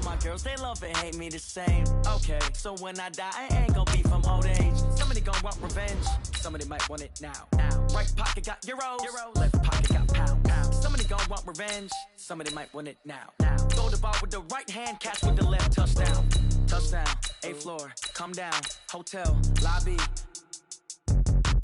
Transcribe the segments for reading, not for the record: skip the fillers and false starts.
my girls, they love and hate me the same. Okay, so when I die, I ain't gonna be from old age. Somebody gonna want revenge, somebody might want it now. Right pocket got euros, left pocket got pounds. Somebody gonna want revenge, somebody might want it now. Go to ball with the right hand, catch with the left, touchdown. Touchdown, 8th floor, come down, hotel, lobby.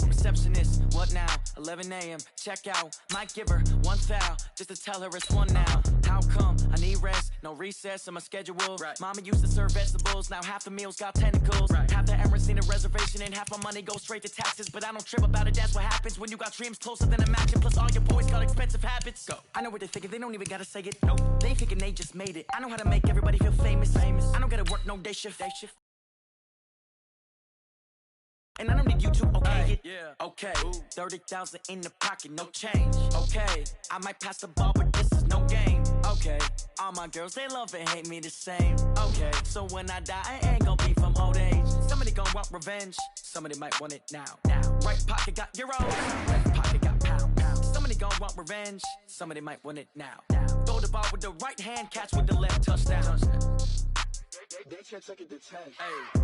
Receptionist, what now? 11 a.m. Check out. Might give her one foul just to tell her it's one now. How come? I need rest, no recess in my schedule. Right. Mama used to serve vegetables, now half the meals got tentacles. Right. Half the Emirates need a reservation and half my money goes straight to taxes. But I don't trip about it, that's what happens when you got dreams closer than a match. And plus all your boys got expensive habits. Go. I know what they're thinking, they don't even gotta say it. Nope. They ain't thinking they just made it. I know how to make everybody feel famous. I don't gotta work no day shift. And I don't need you to okay it. Yeah. Okay. 30,000 in the pocket, no change. Okay. I might pass the ball, but this is no game. Okay. All my girls, they love and hate me the same. Okay. So when I die, I ain't gonna be from old age. Somebody gonna want revenge, somebody might want it now. Right pocket got euros, left pocket got pounds. Somebody gonna want revenge, somebody might want it now. Throw the ball with the right hand, catch with the left, touchdown. They can't take it to 10. Hey.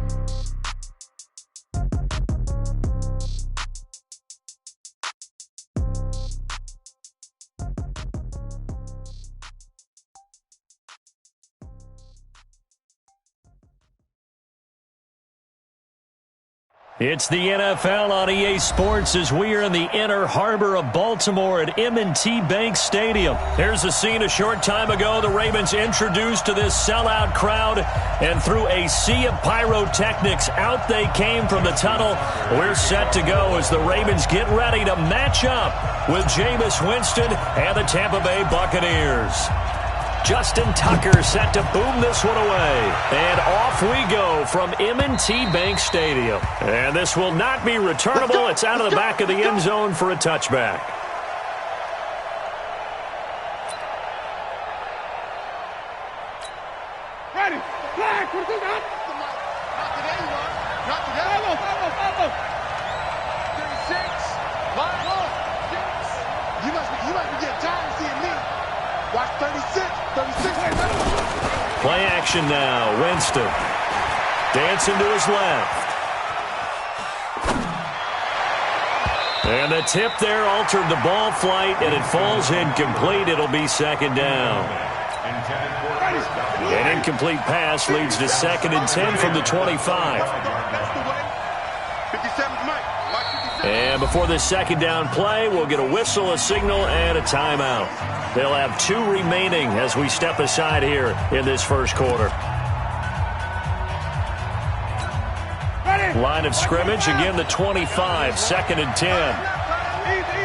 It's the NFL on EA Sports as we are in the inner harbor of Baltimore at M&T Bank Stadium. Here's a scene a short time ago. The Ravens introduced to this sellout crowd, and through a sea of pyrotechnics, out they came from the tunnel. We're set to go as the Ravens get ready to match up with Jameis Winston and the Tampa Bay Buccaneers. Justin Tucker set to boom this one away. And off we go from M&T Bank Stadium. And this will not be returnable. It's out of the back of the end zone for a touchback. Ready. Flag. What is that? Not today, you are. Not today. 36. Line up. You must be getting tired of seeing me. Watch 36. 36. Play action now. Winston. Dancing to his left. And the tip there altered the ball flight, and it falls incomplete. It'll be second down. An incomplete pass leads to 2nd and 10 from the 25. And before this second down play, we'll get a whistle, a signal, and a timeout. They'll have 2 remaining as we step aside here in this first quarter. Line of scrimmage, again the 25, 2nd and 10. Easy.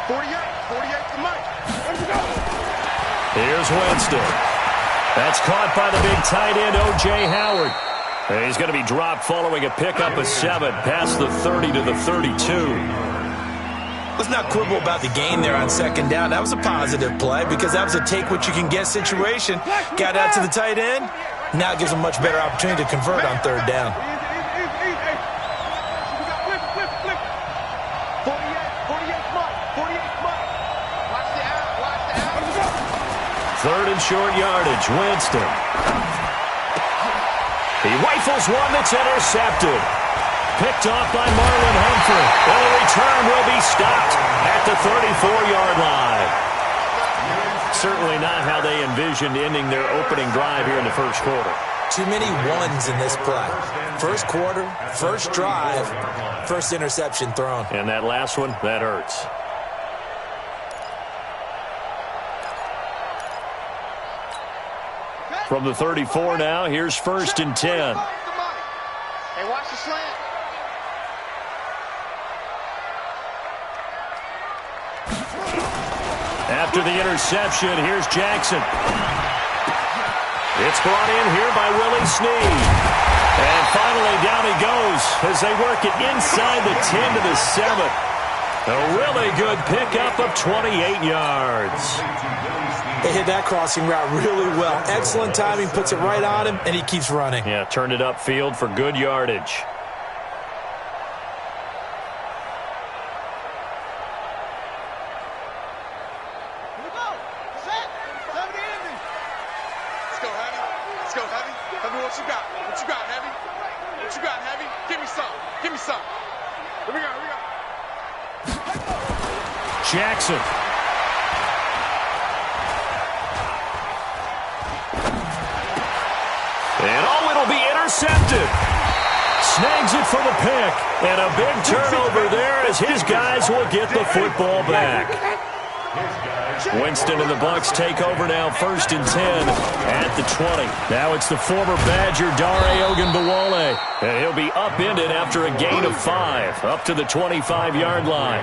We got 48 to Mike. Let's go. Here's Winston. That's caught by the big tight end, O.J. Howard. And he's going to be dropped following a pickup of 7 past the 30 to the 32. Let's not quibble about the gain there on second down. That was a positive play because that was a take-what-you-can-get situation. Got out to the tight end. Now it gives them a much better opportunity to convert on third down. 3rd and short yardage, Winston. He rifles one that's intercepted. Picked off by Marlon Humphrey. And the return will be stopped at the 34-yard line. Certainly not how they envisioned ending their opening drive here in the first quarter. Too many ones in this play. First quarter, first drive, first interception thrown. And that last one, that hurts. From the 34 now, here's 1st and 10. Hey, watch the slant. After the interception, here's Jackson. It's brought in here by Willie Snead. And finally down he goes as they work it inside the 10 to the 7. A really good pickup of 28 yards. They hit that crossing route really well. Excellent timing, puts it right on him, and he keeps running. Yeah, turned it upfield for good yardage. Heavy, what you got? What you got, Heavy? What you got, Heavy? Give me some. Give me some. Here we go. Here we go. Jackson. And it'll be intercepted. Snags it for the pick. And a big turnover there as his guys will get the football back. Winston and the Bucs take over now, 1st and 10 at the 20. Now it's the former Badger, Dare Ogunbowale. And he'll be upended after a gain of 5, up to the 25-yard line.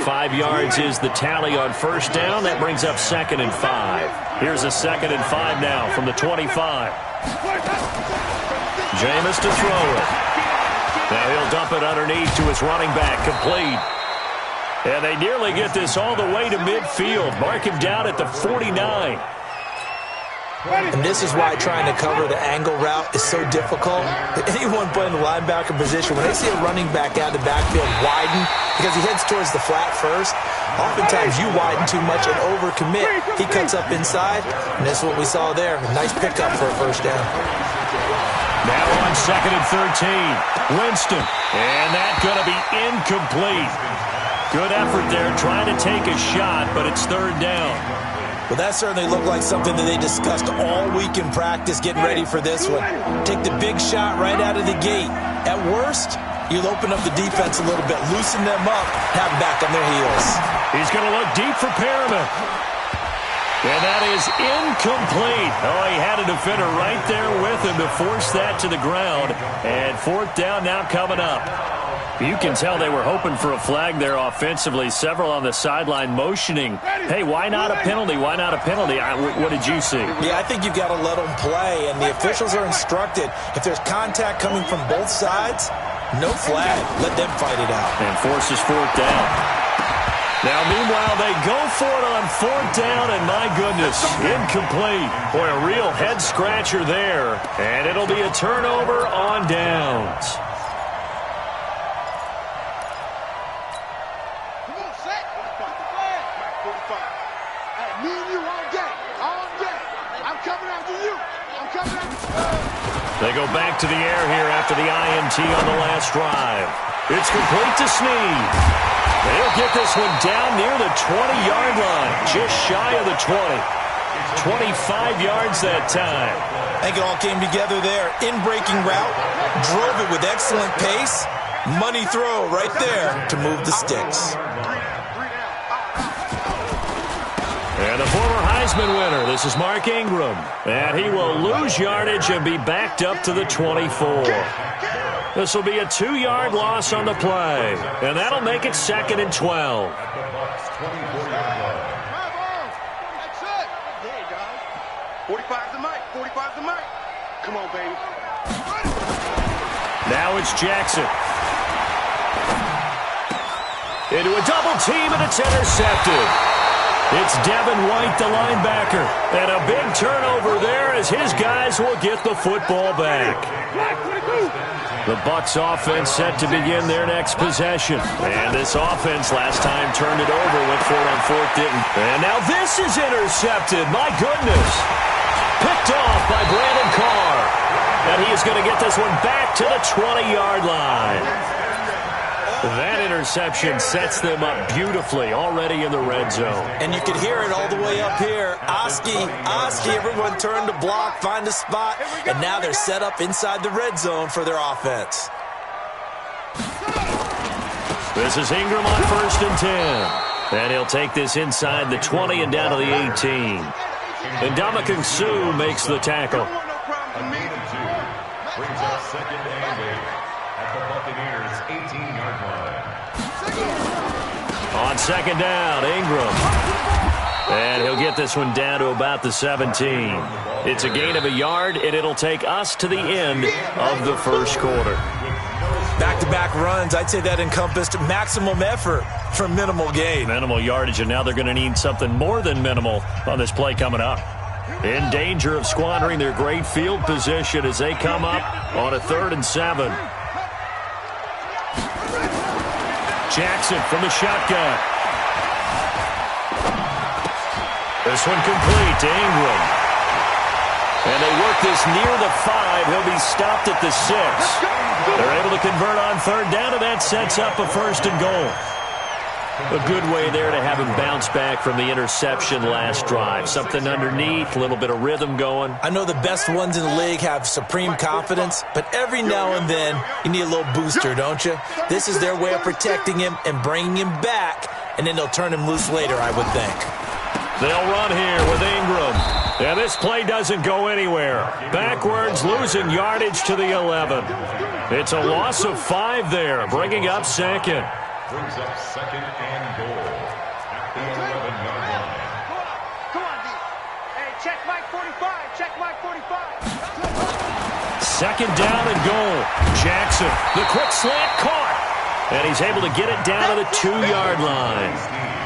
5 yards is the tally on 1st down. That brings up 2nd and 5. Here's a 2nd and 5 now from the 25. Jameis to throw it. Now he'll dump it underneath to his running back, complete. And they nearly get this all the way to midfield. Mark him down at the 49. And this is why trying to cover the angle route is so difficult. Anyone playing the linebacker position, when they see a running back out of the backfield widen, because he heads towards the flat first, oftentimes you widen too much and overcommit. He cuts up inside, and that's what we saw there. A nice pickup for a 1st down. Now on 2nd and 13. Winston. And that's going to be incomplete. Good effort there trying to take a shot, but it's 3rd down. Well, that certainly looked like something that they discussed all week in practice, getting ready for this one. Take the big shot right out of the gate. At worst, you'll open up the defense a little bit, loosen them up, have them back on their heels. He's going to look deep for Perriman. And that is incomplete. Oh, he had a defender right there with him to force that to the ground. And 4th down now coming up. You can tell they were hoping for a flag there offensively. Several on the sideline motioning, hey, why not a penalty? Why not a penalty? What did you see? Yeah, I think you've got to let them play, and the officials are instructed. If there's contact coming from both sides, no flag. Let them fight it out. And forces 4th down. Now, meanwhile, they go for it on 4th down, and my goodness, incomplete. Boy, a real head-scratcher there. And it'll be a turnover on downs. They go back to the air here after the INT on the last drive. It's complete to Snead. They'll get this one down near the 20-yard line, just shy of the 20. 25 yards that time. I think it all came together there. In-breaking route, drove it with excellent pace. Money throw right there to move the sticks. And the former Heisman winner, this is Mark Ingram. And he will lose yardage and be backed up to the 24. This will be a 2-yard loss on the play. And that'll make it 2nd and 12. That's it. There you go. 45's the mic. 45's the mic. Come on, baby. Now it's Jackson. Into a double team, and it's intercepted. It's Devin White, the linebacker. And a big turnover there as his guys will get the football back. The Bucs offense set to begin their next possession. And this offense last time turned it over, went for it on 4th, didn't. And now this is intercepted. My goodness. Picked off by Brandon Carr. And he is going to get this one back to the 20-yard line. That interception sets them up beautifully already in the red zone. And you can hear it all the way up here. Oski, everyone turned to block, find a spot, and now they're set up inside the red zone for their offense. This is Ingram on 1st and 10. And he'll take this inside the 20 and down to the 18. And Ndamukong Suh makes the tackle. Brings up 2nd and 8 at the Buccaneers' 18-yard line. On 2nd down, Ingram. And he'll get this one down to about the 17. It's a gain of a yard, and it'll take us to the end of the 1st quarter. Back-to-back runs, I'd say that encompassed maximum effort for minimal gain. Minimal yardage, and now they're going to need something more than minimal on this play coming up. In danger of squandering their great field position as they come up on a 3rd and 7. Jackson from the shotgun. This one complete to Ingram. And they work this near the 5. He'll be stopped at the 6. They're able to convert on third down, and that sets up a first and goal. A good way there to have him bounce back from the interception last drive. Something underneath, a little bit of rhythm going. I know the best ones in the league have supreme confidence, but every now and then you need a little booster, don't you? This is their way of protecting him and bringing him back, and then they'll turn him loose later, I would think. They'll run here with Ingram. Yeah, this play doesn't go anywhere. Backwards, losing yardage to the 11. It's a loss of 5 there, bringing up second. Brings up second and goal at the 11-yard line. Come on, D. Hey, check Mike 45. Check Mike 45. Second down and goal. Jackson, the quick slant caught. And he's able to get it down to the 2-yard line.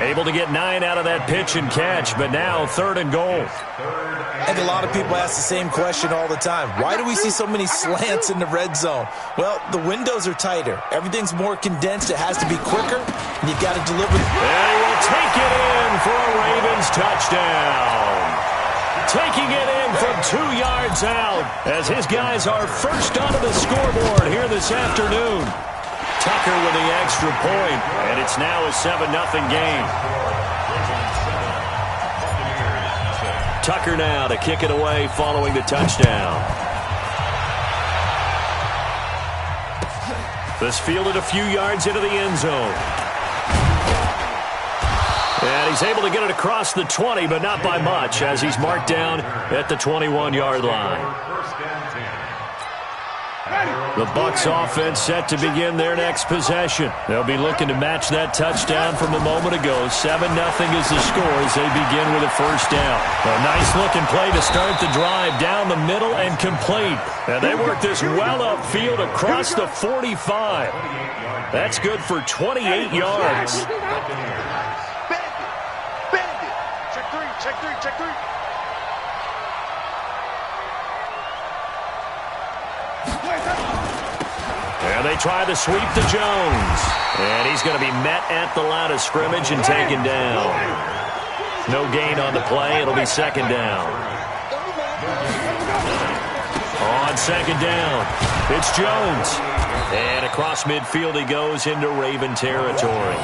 Able to get 9 out of that pitch and catch, but now third and goal. And a lot of people ask the same question all the time. Why do we see so many slants in the red zone? Well, the windows are tighter. Everything's more condensed. It has to be quicker, and you've got to deliver. And he will take it in for a Ravens touchdown. Taking it in from 2 yards out as his guys are first onto the scoreboard here this afternoon. Tucker with the extra point, and it's now a 7-0 game. Tucker now to kick it away following the touchdown. This fielded a few yards into the end zone. And he's able to get it across the 20, but not by much, as he's marked down at the 21-yard line. The Bucs offense set to begin their next possession. They'll be looking to match that touchdown from a moment ago. 7-0 is the score as they begin with a first down. A nice-looking play to start the drive down the middle and complete. And they work this well upfield across the 45. That's good for 28 yards. Bandit. Check 3, check 3, check 3. And they try to sweep to Jones. And he's going to be met at the line of scrimmage and taken down. No gain on the play. It'll be second down. On second down, it's Jones. And across midfield he goes into Raven territory.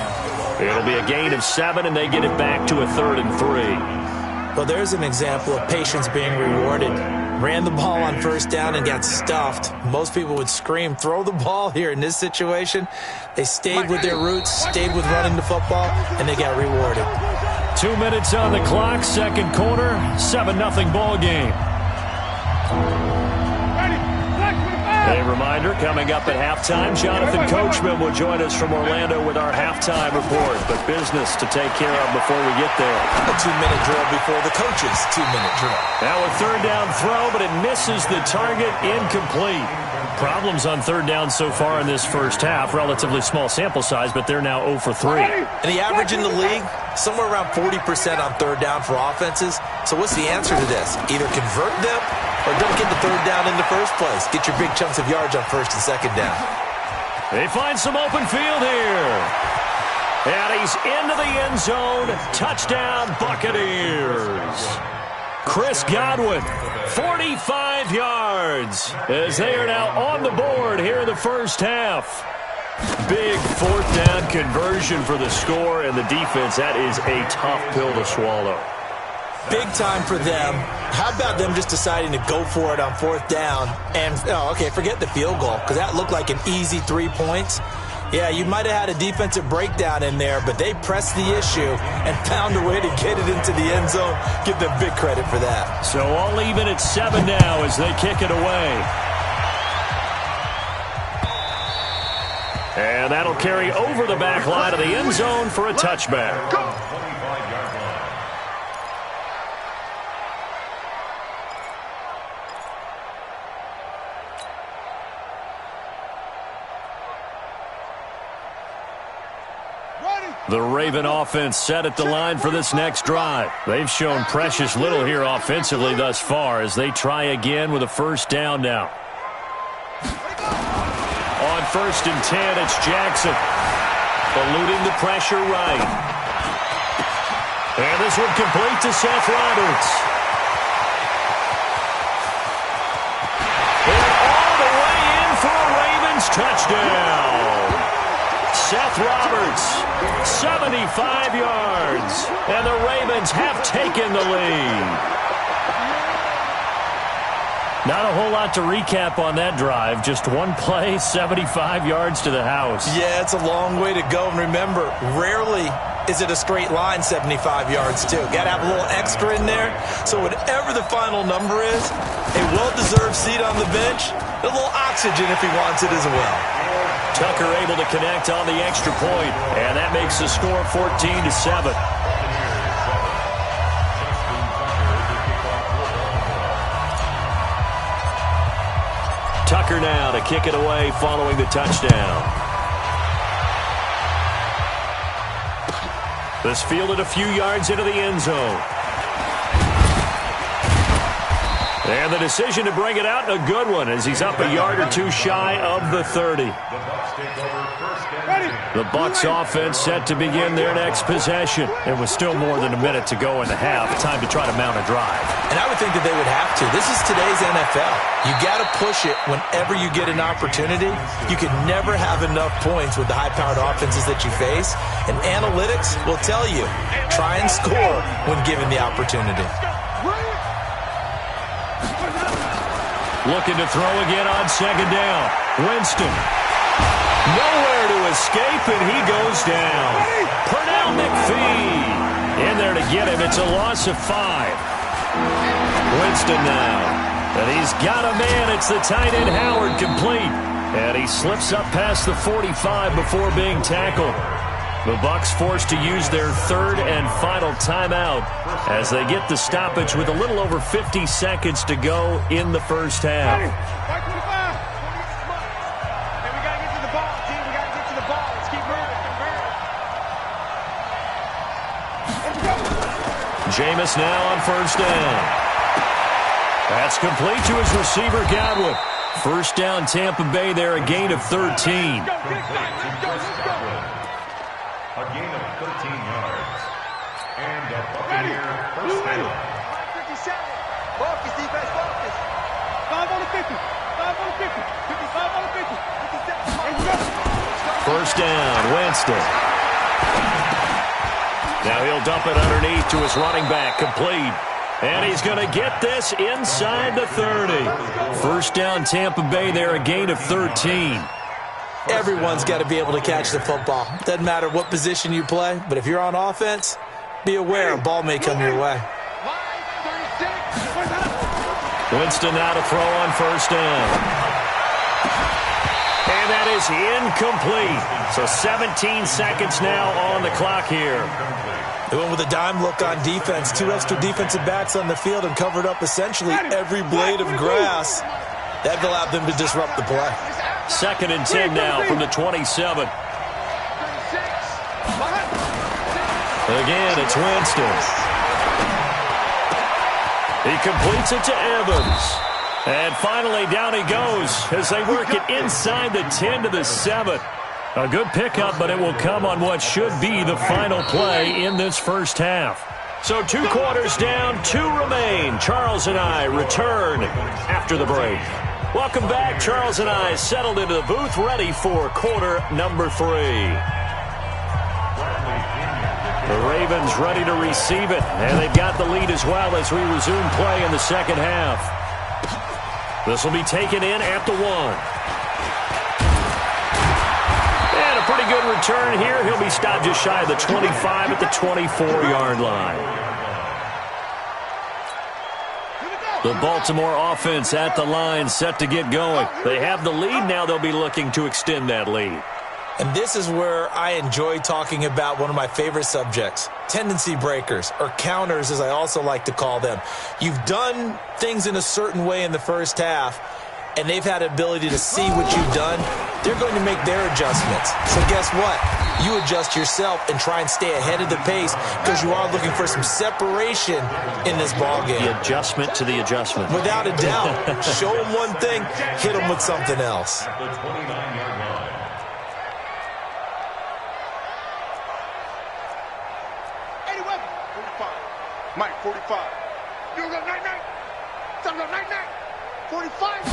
It'll be a gain of 7, and they get it back to a 3rd and 3. Well, there's an example of patience being rewarded. Ran the ball on first down and got stuffed. Most people would scream, throw the ball here. In this situation, they stayed with their roots, stayed with running the football, and they got rewarded. 2 minutes on the clock, second quarter, 7-0 ball game. A reminder, coming up at halftime, Jonathan Coachman will join us from Orlando with our halftime report. But business to take care of before we get there. A 2-minute drill before the coach's 2-minute drill. Now a third down throw, but it misses the target, incomplete. Problems on third down so far in this first half. Relatively small sample size, but they're now 0 for 3. And the average in the league, somewhere around 40% on third down for offenses. So what's the answer to this? Either convert them or don't get the third down in the first place. Get your big chunks of yards on first and second down. They find some open field here. And he's into the end zone. Touchdown, Buccaneers. Chris Godwin, 45 yards, as they are now on the board here in the first half. Big fourth down conversion for the score, and the defense, that is a tough pill to swallow. Big time for them. How about them just deciding to go for it on fourth down? And, forget the field goal, because that looked like an easy 3 points. Yeah, you might have had a defensive breakdown in there, but they pressed the issue and found a way to get it into the end zone. Give them big credit for that. So all even at 7 now as they kick it away. And that'll carry over the back line of the end zone for a touchback. The Raven offense set at the line for this next drive. They've shown precious little here offensively thus far as they try again with a first down now. On first and 10, it's Jackson. Eluding the pressure right. And this one complete to Seth Roberts. touchdown. Seth Roberts, 75 yards, and the Ravens have taken the lead. Not a whole lot to recap on that drive. Just one play, 75 yards to the house. Yeah, it's a long way to go. And remember, rarely is it a straight line 75 yards, too. Got to have a little extra in there. So whatever the final number is, a well-deserved seat on the bench, a little oxygen if he wants it as well. Tucker able to connect on the extra point, and that makes the score 14-7. Tucker now to kick it away following the touchdown. This fielded a few yards into the end zone. And the decision to bring it out, a good one, as he's up a yard or two shy of the 30. The Bucs offense set to begin their next possession. It was still more than a minute to go in the half. Time to try to mount a drive. And I would think that they would have to. This is today's NFL. You got to push it whenever you get an opportunity. You can never have enough points with the high-powered offenses that you face. And analytics will tell you, try and score when given the opportunity. Looking to throw again on second down. Winston. Nowhere to escape, and he goes down. Pernell McPhee in there to get him. It's a loss of 5. Winston now. And he's got a man. It's the tight end Howard, complete. And he slips up past the 45 before being tackled. The Bucs forced to use their third and final timeout as they get the stoppage with a little over 50 seconds to go in the first half. Hey, we got to get to the ball, team. We got to get to the ball. Let's keep moving. Jameis now on first down. That's complete to his receiver, Godwin. First down, Tampa Bay there, a gain of 13. A gain of 13 yards. And a Buccaneer first down. 57. Focus, defense, focus. 5 on the 50. 5 on the 50. 55 on the 50. 57. First down, Winston. Now he'll dump it underneath to his running back, complete. And he's going to get this inside the 30. First down, Tampa Bay there, a gain of 13. Everyone's got to be able to catch the football. Doesn't matter what position you play, but if you're on offense, be aware a ball may come your way. Winston now to throw on first down. And that is incomplete. So 17 seconds now on the clock here. They went with a dime look on defense. 2 extra defensive backs on the field and covered up essentially every blade of grass. That allowed them to disrupt the play. Second and 10 now from the 27. Again, it's Winston. He completes it to Evans. And finally, down he goes as they work it inside the 10 to the 7. A good pickup, but it will come on what should be the final play in this first half. So 2 quarters down, 2 remain. Charles and I return after the break. Welcome back. Charles and I settled into the booth, ready for quarter number 3. The Ravens ready to receive it, and they've got the lead as well as we resume play in the second half. This will be taken in at the 1. And a pretty good return here. He'll be stopped just shy of the 25 at the 24-yard line. The Baltimore offense at the line, set to get going. They have the lead. Now they'll be looking to extend that lead. And this is where I enjoy talking about one of my favorite subjects, tendency breakers, or counters as I also like to call them. You've done things in a certain way in the first half, and they've had an ability to see what you've done. They're going to make their adjustments. So guess what? You adjust yourself and try and stay ahead of the pace because you are looking for some separation in this ballgame. The adjustment to the adjustment. Without a doubt. Show them one thing, hit them with something else. At the 29-yard line. Mike, 45. You go night-night. Son of a night-night. 45.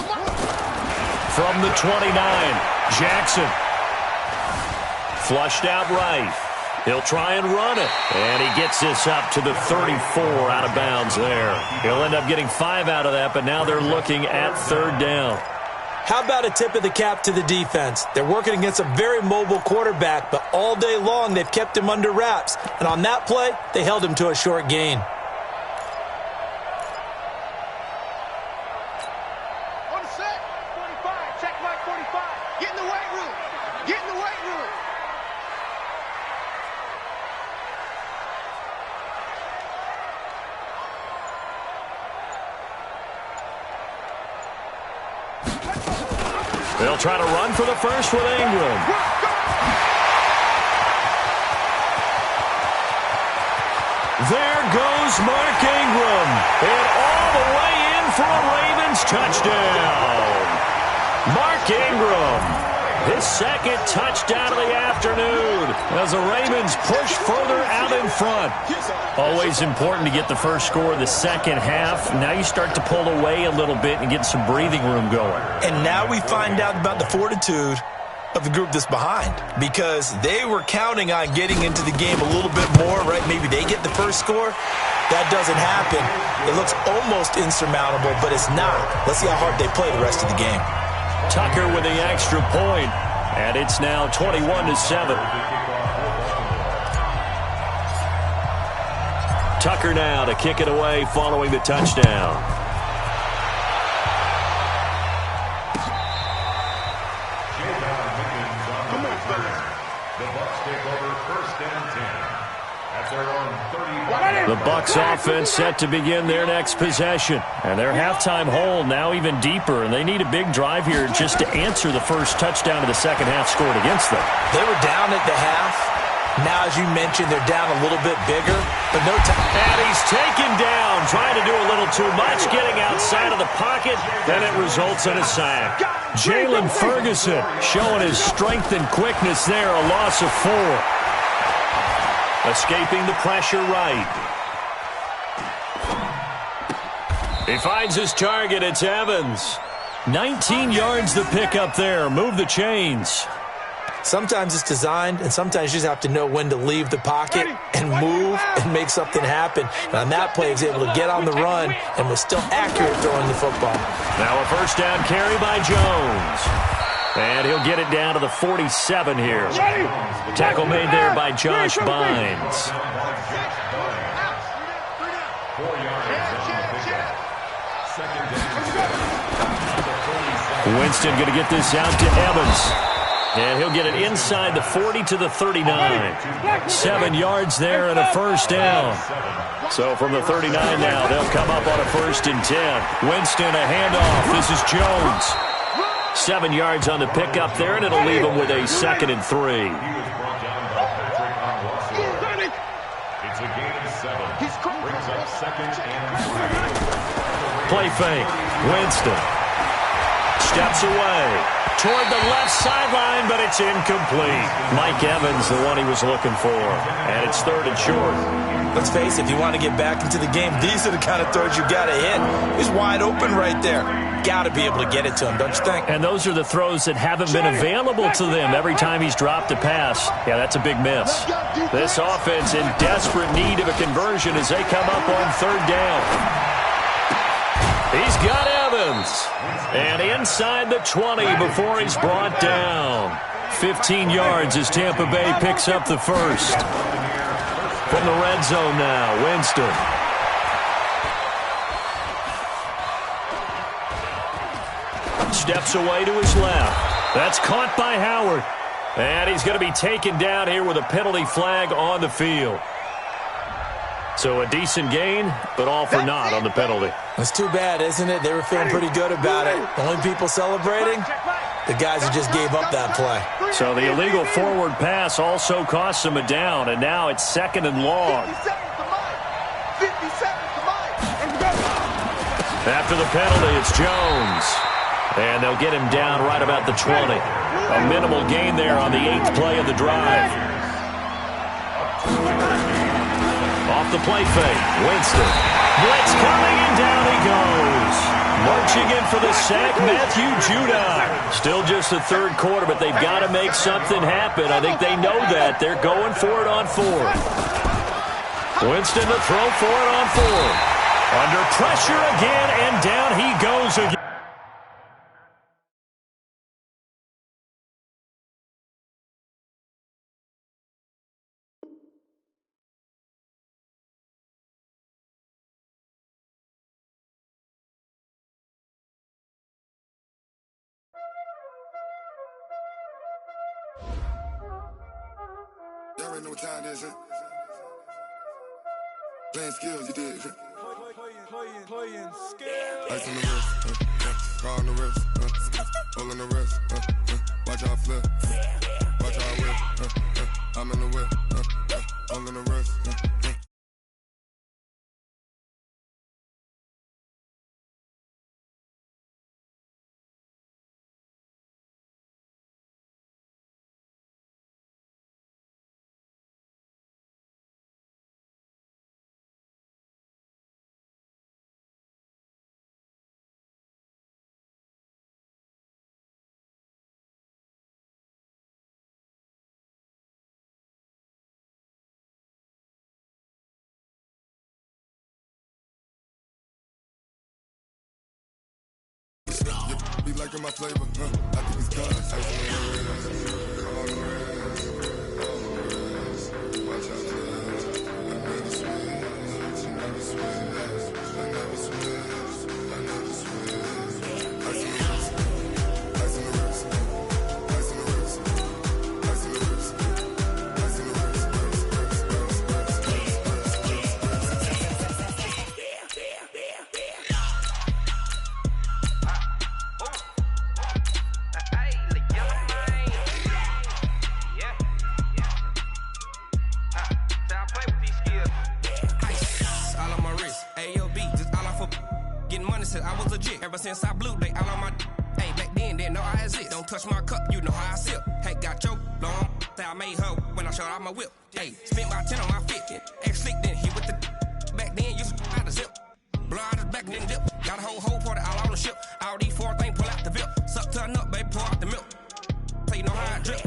From the 29, Jackson. Flushed out right. He'll try and run it. And he gets this up to the 34 out of bounds there. He'll end up getting 5 out of that, but now they're looking at 3rd down. How about a tip of the cap to the defense? They're working against a very mobile quarterback, but all day long they've kept him under wraps. And on that play, they held him to a short gain. On the set, 45, check mark 45. Get in the weight room. Get in the weight room. They'll try to run for the first with Ingram. There goes Mark Ingram. And all the way in for a Ravens touchdown. Mark Ingram, his 2nd touchdown of the afternoon as the Ravens push further out in front. Always important to get the first score of the second half. Now you start to pull away a little bit and get some breathing room going. And now we find out about the fortitude of the group that's behind, because they were counting on getting into the game a little bit more, right? Maybe they get the first score. That doesn't happen. It looks almost insurmountable, but it's not. Let's see how hard they play the rest of the game. Tucker with the extra point, and it's now 21-7. Tucker now to kick it away following the touchdown. The Bucs offense set to begin their next possession. And their halftime hole now even deeper, and they need a big drive here just to answer the first touchdown of the second half scored against them. They were down at the half. Now, as you mentioned, they're down a little bit bigger, but no time. And he's taken down, trying to do a little too much, getting outside of the pocket, and it results in a sack. Jalen Ferguson showing his strength and quickness there, a loss of 4. Escaping the pressure right. He finds his target. It's Evans. 19 yards to pick up there. Move the chains. Sometimes it's designed, and sometimes you just have to know when to leave the pocket and move and make something happen. And on that play, he was able to get on the run and was still accurate throwing the football. Now a first down carry by Jones. And he'll get it down to the 47 here. Tackle made there by Josh Bynes. Winston going to get this out to Evans. And he'll get it inside the 40 to the 39. 7 yards there and a first down. So from the 39 now, they'll come up on a 1st and 10. Winston, a handoff. This is Jones. 7 yards on the pickup there, and it'll leave him with a 2nd and 3. It's a gain of 7. Brings up 2nd and 3. Play fake. Winston steps away toward the left sideline, but it's incomplete. Mike Evans, the one he was looking for. And it's 3rd and short. Let's face it, if you want to get back into the game, these are the kind of throws you got to hit. He's wide open right there. Got to be able to get it to him, don't you think? And those are the throws that haven't been available to them every time he's dropped a pass. Yeah, that's a big miss. This offense in desperate need of a conversion as they come up on 3rd down. He's got Evans. And inside the 20 before he's brought down. 15 yards as Tampa Bay picks up the first. From the red zone now, Winston. Steps away to his left. That's caught by Howard. And he's going to be taken down here with a penalty flag on the field. So a decent gain, but all for naught on the penalty. It's too bad, isn't it? They were feeling pretty good about it. The only people celebrating, the guys who just gave up that play. So the illegal forward pass also costs them a down, and now it's 2nd and long. After the penalty, it's Jones. And they'll get him down right about the 20. A minimal gain there on the 8th play of the drive. Off the play fake. Winston. Blitz coming, and down he goes. Marching in for the sack, Matthew Judon. Still just the third quarter, but they've got to make something happen. I think they know that. They're going for it on fourth. Winston to throw for it on fourth. Under pressure again, and down he goes again. Y'all already know what time it is, huh? Playing skills, you did, huh? Playing skills. Ice on the wrist, car on the wrist, hole in the wrist, watch out flip, watch out whip, I'm in the whip, hole in the wrist, be liking my flavor, I think it's cause I all the rest, watch out, I never switch, I never switch, I never switch, I never switch. Ice in the wrist, ice in the wrist, ice in the wrist, ice in the wrist, ice in the wrist. I was legit. Ever since I blew, they all on my hey, back then, didn't know I exist. Don't touch my cup, you know how I sip. Hey, got your long, say I made her when I showed out my whip. Hey, spent about 10 on my 50. Ex-slick, then hit with the back then, used to out the zip. Blow out his back, then dip. Got a whole party all on the ship. All these four things, pull out the VIP. Suck to a nut, baby, pour out the milk. So you know how I drip.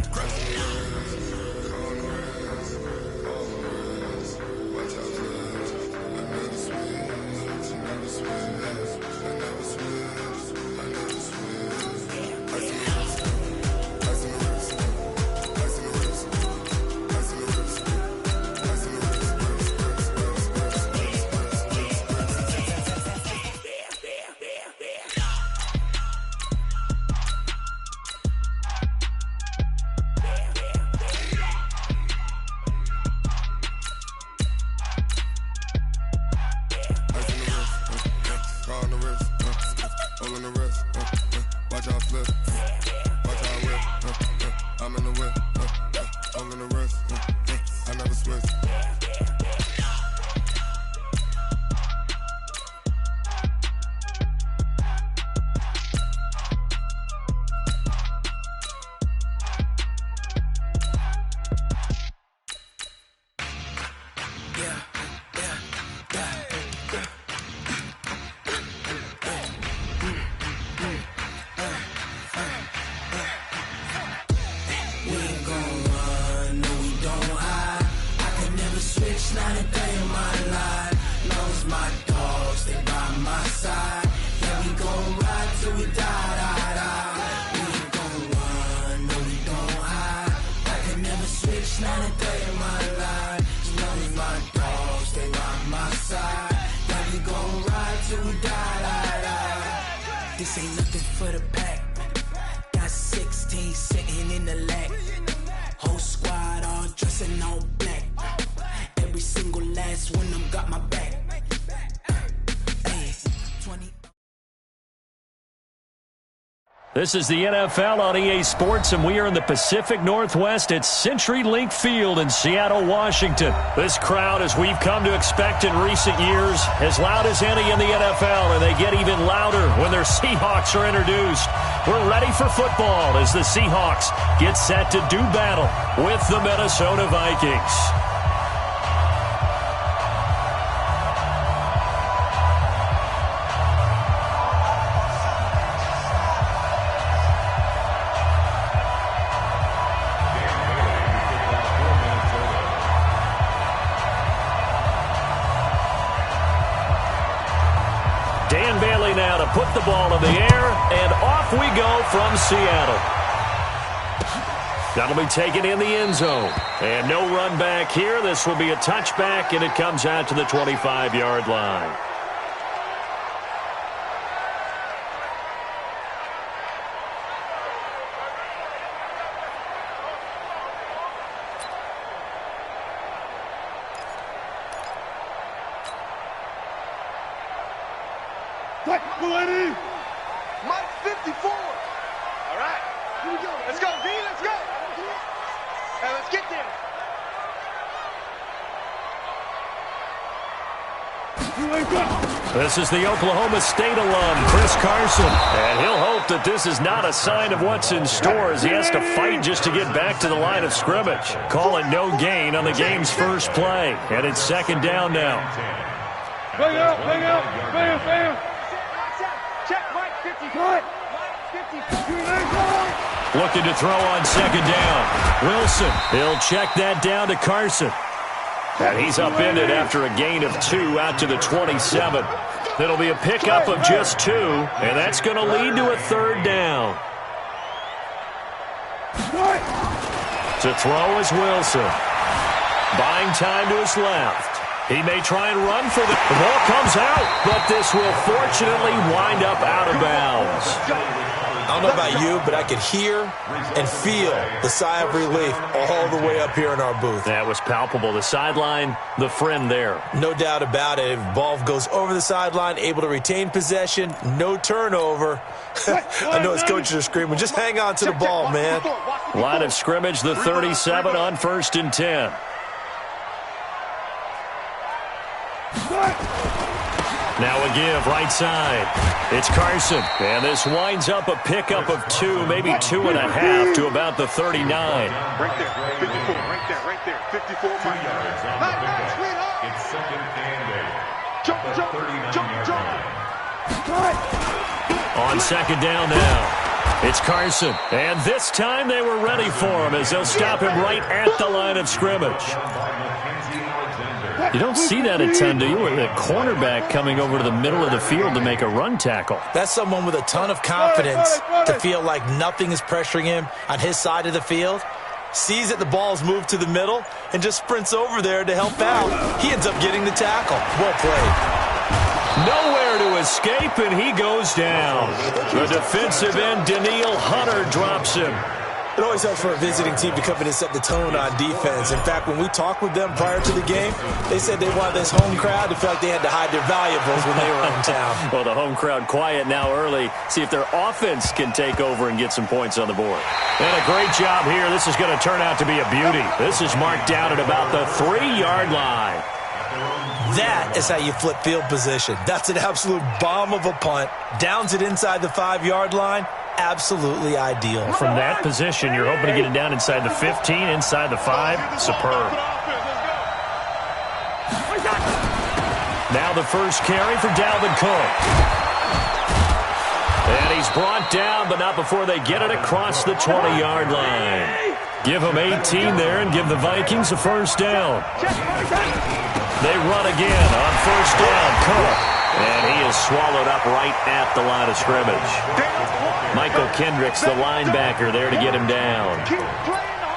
This ain't nothing for the pack. Got 16 sitting in the lap. Whole squad all dressing all black. Every single last one of them got my back. Hey, 20. This is the NFL on EA Sports, and we are in the Pacific Northwest at CenturyLink Field in Seattle, Washington. This crowd, as we've come to expect in recent years, as loud as any in the NFL, and they get even louder when their Seahawks are introduced. We're ready for football as the Seahawks get set to do battle with the Minnesota Vikings. now to put the ball in the air, and off we go from Seattle. That'll be taken in the end zone. And no run back here. This will be a touchback, and it comes out to the 25-yard line. Mike 54. All right. Here we go. Let's go, D. Let's go. Hey, let's get there. This is the Oklahoma State alum, Chris Carson. And he'll hope that this is not a sign of what's in store as he has to fight just to get back to the line of scrimmage. Call it no gain on the game's first play. And it's second down now. Bang out, bang out, bang, bang. Check Mike 54. Looking to throw on second down. Wilson, he'll check that down to Carson. And he's upended after a gain of 2 out to the 27. It'll be a pickup of just 2, and that's going to lead to a third down. To throw is Wilson. Buying time to his left. He may try and run for the ball comes out, but this will fortunately wind up out of bounds. I don't know about you, but I could hear and feel the sigh of relief all the way up here in our booth. That was palpable. The sideline, the friend there. No doubt about it. If the ball goes over the sideline, able to retain possession, no turnover. I know his coaches are screaming, just hang on to the ball, man. Line of scrimmage, the 37 on 1st and 10. Now a give, right side. It's Carson. And this winds up a pickup of 2, maybe 2.5 to about the 39. Right there, 54, right there, 54 miles. It's second and 8. Jump. On second down now. It's Carson. And this time they were ready for him as they'll stop him right at the line of scrimmage. You don't see that a ton, do you? With a cornerback coming over to the middle of the field to make a run tackle. That's someone with a ton of confidence to feel like nothing is pressuring him on his side of the field. Sees that the ball's moved to the middle and just sprints over there to help out. He ends up getting the tackle. Well played. Nowhere to escape, and he goes down. The defensive end, Daniil Hunter, drops him. It always helps for a visiting team to come in and set the tone on defense. In fact, when we talked with them prior to the game, they said they wanted this home crowd to feel like they had to hide their valuables when they were in town. Well, the home crowd quiet now early. See if their offense can take over and get some points on the board. And a great job here. This is going to turn out to be a beauty. This is marked down at about the 3-yard line. That is how you flip field position. That's an absolute bomb of a punt. Downs it inside the 5-yard line. Absolutely ideal. From that position, you're hoping to get it down inside the 15, inside the 5. Superb. Now the first carry for Dalvin Cook. And he's brought down, but not before they get it across the 20-yard line. Give them 18 there and give the Vikings a first down. They run again on first down. Cook. And he is swallowed up right at the line of scrimmage. Michael Kendricks, the linebacker, there to get him down.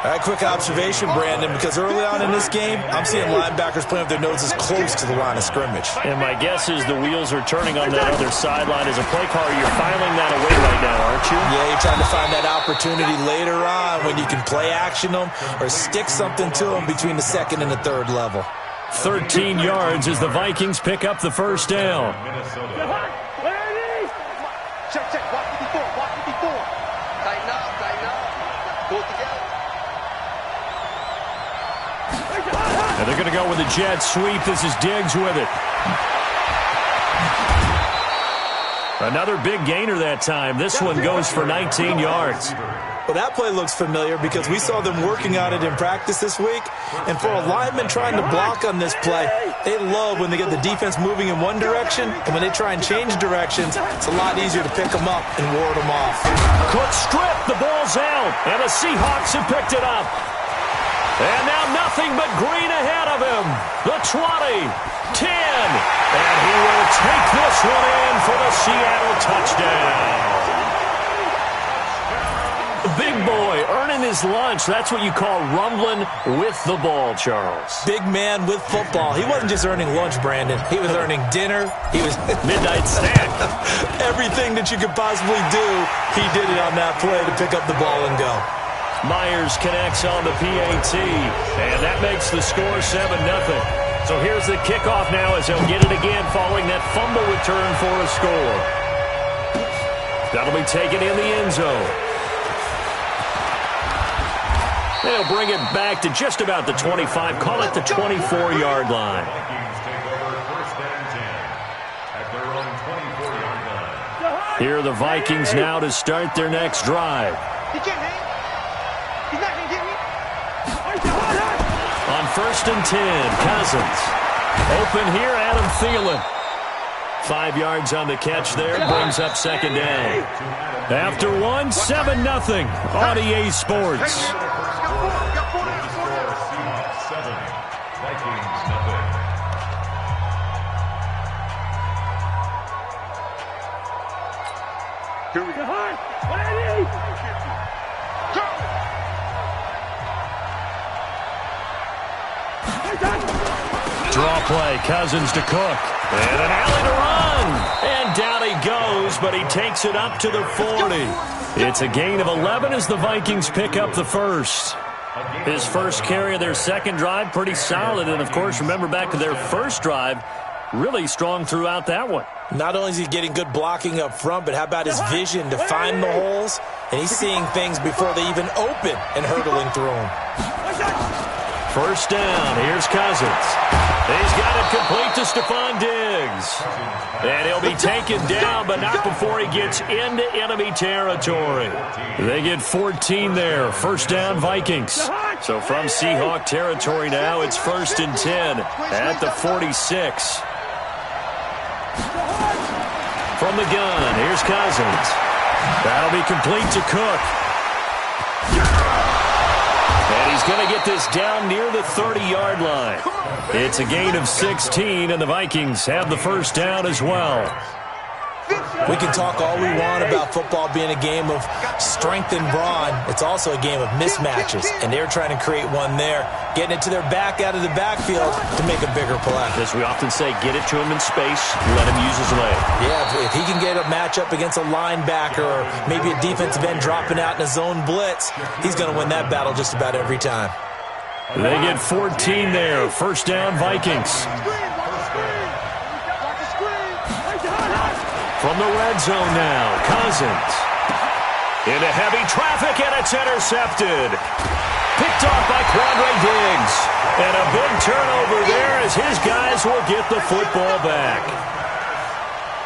All right, quick observation, Brandon, because early on in this game, I'm seeing linebackers playing with their noses close to the line of scrimmage. And my guess is the wheels are turning on that other sideline. As a play caller, you're filing that away right now, aren't you? Yeah, you're trying to find that opportunity later on when you can play action them or stick something to them between the 2nd and the 3rd level. 13 yards as the Vikings pick up the first down. Check. Watch 54. Tighten up. Pull it together. And they're going to go with a jet sweep. This is Diggs with it. Another big gainer that time. This one goes for 19 yards. Well, that play looks familiar because we saw them working on it in practice this week. And for a lineman trying to block on this play, they love when they get the defense moving in one direction. And when they try and change directions, it's a lot easier to pick them up and ward them off. Cook strip. The ball's out. And the Seahawks have picked it up. And now nothing but green ahead of him. The 20, 10, and he will take this one in for the Seattle touchdown. Big boy earning his lunch. That's what you call rumbling with the ball, Charles. Big man with football. He wasn't just earning lunch, Brandon. He was earning dinner. He was midnight snack. Everything that you could possibly do, he did it on that play to pick up the ball and go. Myers connects on the PAT, and that makes the score 7-0. So here's the kickoff now as they'll get it again following that fumble return for a score. That'll be taken in the end zone. They'll bring it back to just about the 25, call it the 24-yard line. Vikings take over first and 10 at their own 24-yard line. Here are the Vikings now to start their next drive. He can't hang. He's not going to get me. On first and 10, Cousins. Open here, Adam Thielen. 5 yards on the catch there, brings up second down. After one, 7-0 on EA Sports. Seahawks 7, Vikings nothing. Here we go. Draw play, Cousins to Cook. And an alley to run. And down he goes, but he takes it up to the 40. It's a gain of 11 as the Vikings pick up the first. His first carry of their second drive, pretty solid. And, of course, remember back to their first drive, really strong throughout that one. Not only is he getting good blocking up front, but how about his vision to find the holes? And he's seeing things before they even open and hurtling through them. First down, here's Cousins. He's got it complete to Stephon Diggs. And he'll be taken down, but not before he gets into enemy territory. They get 14 there. First down, Vikings. So from Seahawk territory now, it's first and 10 at the 46. From the gun, here's Cousins. That'll be complete to Cook. And he's going to get this down near the 30-yard line. It's a gain of 16, and the Vikings have the first down as well. We can talk all we want about football being a game of strength and brawn. It's also a game of mismatches, and they're trying to create one there, getting it to their back out of the backfield to make a bigger play. As we often say, get it to him in space, let him use his leg. Yeah, if he can get a matchup against a linebacker or maybe a defensive end dropping out in a zone blitz, he's going to win that battle just about every time. They get 14 there. First down, Vikings. From the red zone now, Cousins. Into heavy traffic, and it's intercepted. Picked off by Quandre Diggs. And a big turnover there as his guys will get the football back.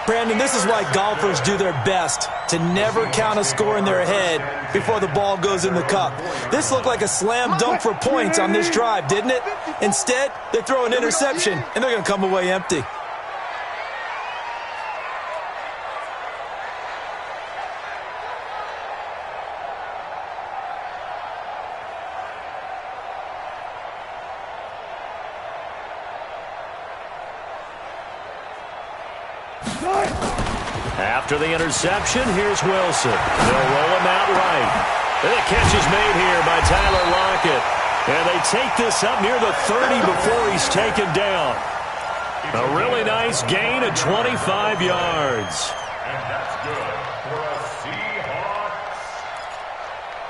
Brandon, this is why golfers do their best to never count a score in their head before the ball goes in the cup. This looked like a slam dunk for points on this drive, didn't it? Instead, they throw an interception, and they're going to come away empty. After the interception, here's Wilson. They'll roll him out right. And the catch is made here by Tyler Lockett. And they take this up near the 30 before he's taken down. A really nice gain of 25 yards. And that's good for a Seahawks.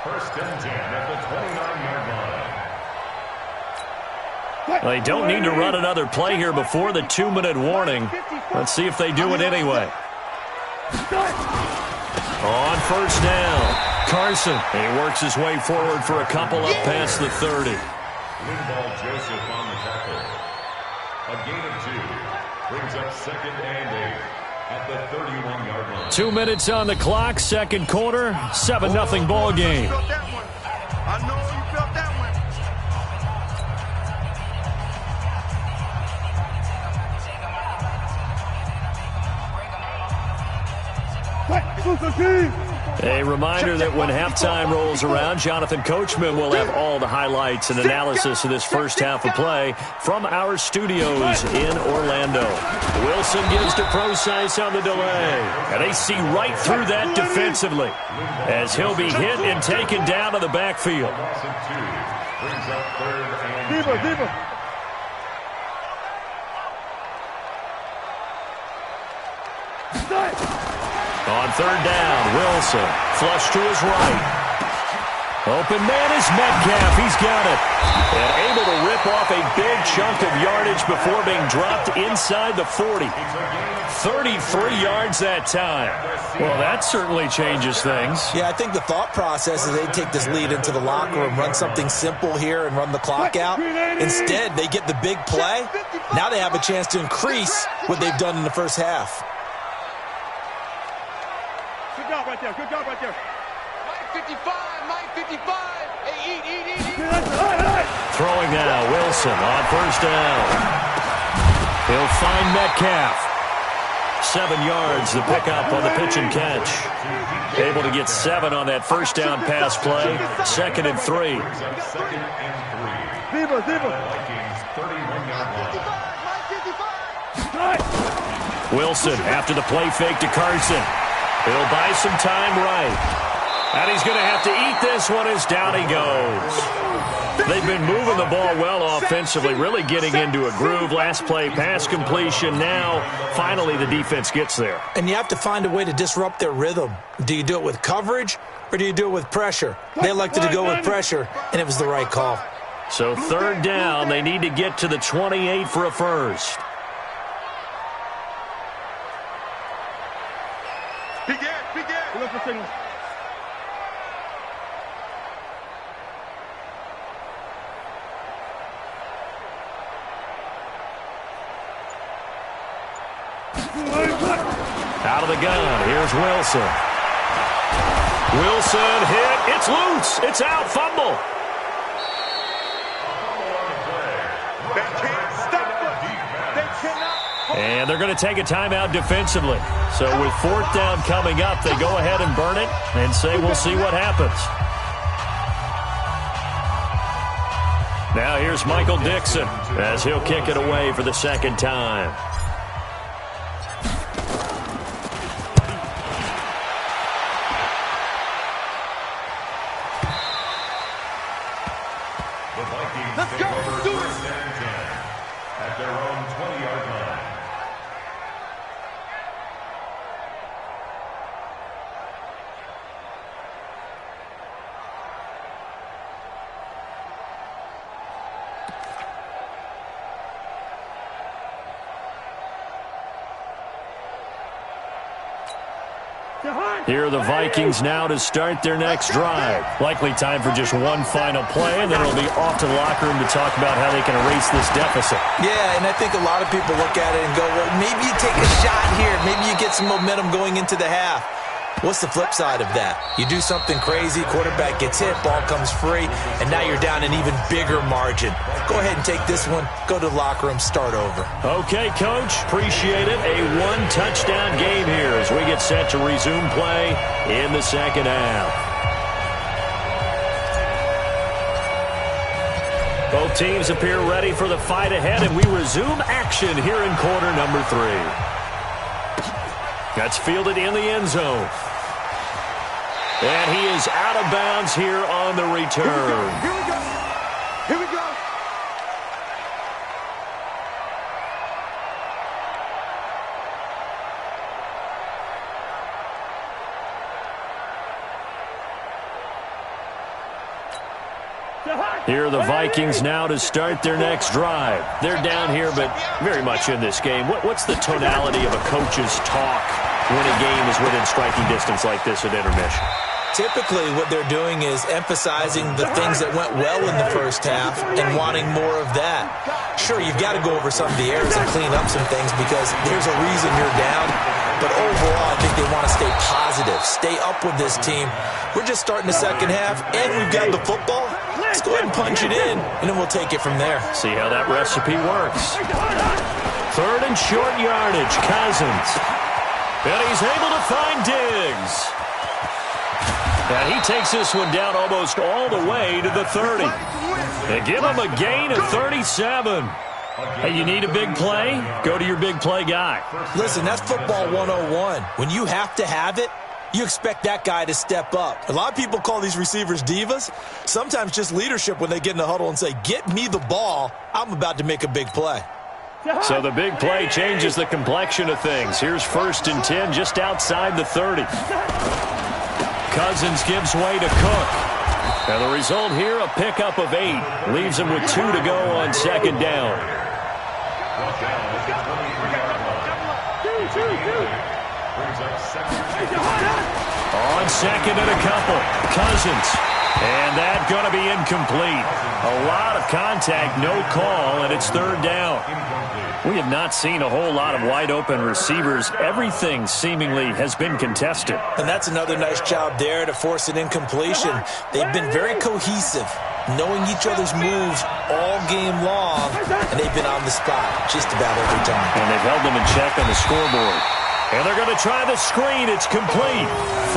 First and 10 at the 29-yard line. They don't need to run another play here before the 2-minute warning. Let's see if they do it anyway. On first down, Carson. He works his way forward for a couple up past the 30. Linval Joseph on the tackle. A gain of 2 brings up second and 8 at the 31-yard line. 2 minutes on the clock, second quarter, 7-0 ball game. I know you felt that one. A reminder that when halftime rolls around, Jonathan Coachman will have all the highlights and analysis of this first half of play from our studios in Orlando. Wilson gives to Procise on the delay. And they see right through that defensively as he'll be hit and taken down to the backfield. On third down, Wilson, flush to his right. Open man is Metcalf. He's got it. And able to rip off a big chunk of yardage before being dropped inside the 40. 33 yards that time. Well, that certainly changes things. Yeah, I think the thought process is they take this lead into the locker room, run something simple here and run the clock out. Instead, they get the big play. Now they have a chance to increase what they've done in the first half. Good job right there. Good job right there. Mike 55. Mike 55. Hey, eat. Throwing now, Wilson on first down. He'll find Metcalf. 7 yards to pick up on the pitch and catch. Able to get 7 on that first down pass play. 2nd and 3. Wilson after the play fake to Carson. He'll buy some time right. And he's going to have to eat this one as down he goes. They've been moving the ball well offensively, really getting into a groove. Last play, pass completion. Now, finally, the defense gets there. And you have to find a way to disrupt their rhythm. Do you do it with coverage or do you do it with pressure? They elected to go with pressure, and it was the right call. So third down, they need to get to the 28 for a first. Look for signals. Out of the gun, here's Wilson. Wilson hit, it's loose, it's out, fumble. They can't stop us. They cannot. And they're going to take a timeout defensively. So with fourth down coming up, they go ahead and burn it and say we'll see what happens. Now here's Michael Dixon as he'll kick it away for the second time. Let's go. Do it. At their own 20-yard line. Here are the Vikings now to start their next drive. Likely time for just one final play, and then it'll be off to the locker room to talk about how they can erase this deficit. Yeah, and I think a lot of people look at it and go, well, maybe you take a shot here. Maybe you get some momentum going into the half. What's the flip side of that? You do something crazy, quarterback gets hit, ball comes free, and now you're down an even bigger margin. Go ahead and take this one, go to the locker room, start over. Okay, Coach, appreciate it. A one-touchdown game here as we get set to resume play in the second half. Both teams appear ready for the fight ahead, and we resume action here in quarter number 3. That's fielded in the end zone. And he is out of bounds here on the return. Here we go. Here we go. Here are the Vikings now to start their next drive. They're down here, but very much in this game. What's the tonality of a coach's talk when a game is within striking distance like this at intermission? Typically, what they're doing is emphasizing the things that went well in the first half and wanting more of that. Sure, you've got to go over some of the errors and clean up some things because there's a reason you're down. But overall, I think they want to stay positive, stay up with this team. We're just starting the second half, and we've got the football. Let's go ahead and punch it in, and then we'll take it from there. See how that recipe works. Third and short yardage, Cousins. And he's able to find Diggs. And he takes this one down almost all the way to the 30. They give him a gain of 37. Hey, you need a big play? Go to your big play guy. Listen, that's football 101. When you have to have it, you expect that guy to step up. A lot of people call these receivers divas. Sometimes just leadership when they get in the huddle and say, get me the ball. I'm about to make a big play. So the big play changes the complexion of things. Here's 1st and 10 just outside the 30. Cousins gives way to Cook. And the result here, a pickup of 8. Leaves him with 2 to go on 2nd down. On 2nd and a couple. Cousins. And that's going to be incomplete. A lot of contact, no call, and it's 3rd down. We have not seen a whole lot of wide-open receivers. Everything seemingly has been contested. And that's another nice job there to force an incompletion. They've been very cohesive, knowing each other's moves all game long, and they've been on the spot just about every time. And they've held them in check on the scoreboard. And they're going to try the screen. It's complete.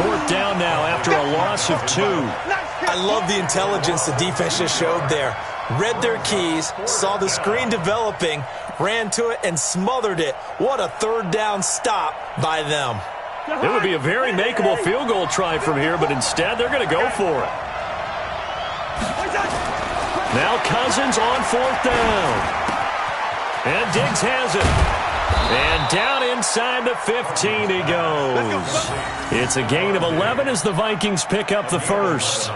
4th down now after a loss of 2. I love the intelligence the defense just showed there. Read their keys, saw the screen developing, ran to it, and smothered it. What a 3rd down stop by them. It would be a very makeable field goal try from here, but instead they're going to go for it. Now Cousins on 4th down. And Diggs has it. And down inside the 15 he goes. It's a gain of 11 as the Vikings pick up the 1st.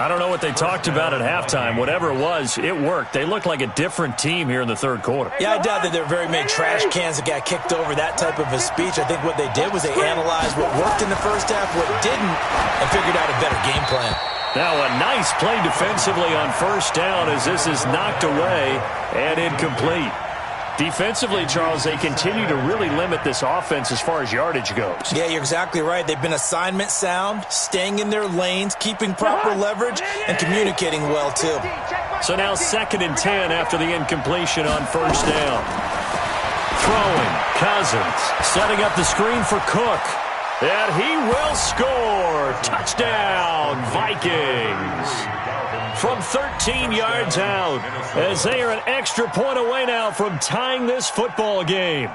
I don't know what they talked about at halftime. Whatever it was, it worked. They looked like a different team here in the 3rd quarter. Yeah, I doubt that there were very many trash cans that got kicked over, that type of a speech. I think what they did was they analyzed what worked in the first half, what didn't, and figured out a better game plan. Now a nice play defensively on 1st down as this is knocked away and incomplete. Defensively, Charles, they continue to really limit this offense as far as yardage goes. Yeah, you're exactly right. They've been assignment sound, staying in their lanes, keeping proper leverage, and communicating well, too. So now 2nd and 10 after the incompletion on 1st down. Throwing, Cousins, setting up the screen for Cook. And he will score. Touchdown, Vikings. From 13 yards out, as they are an extra point away now from tying this football game.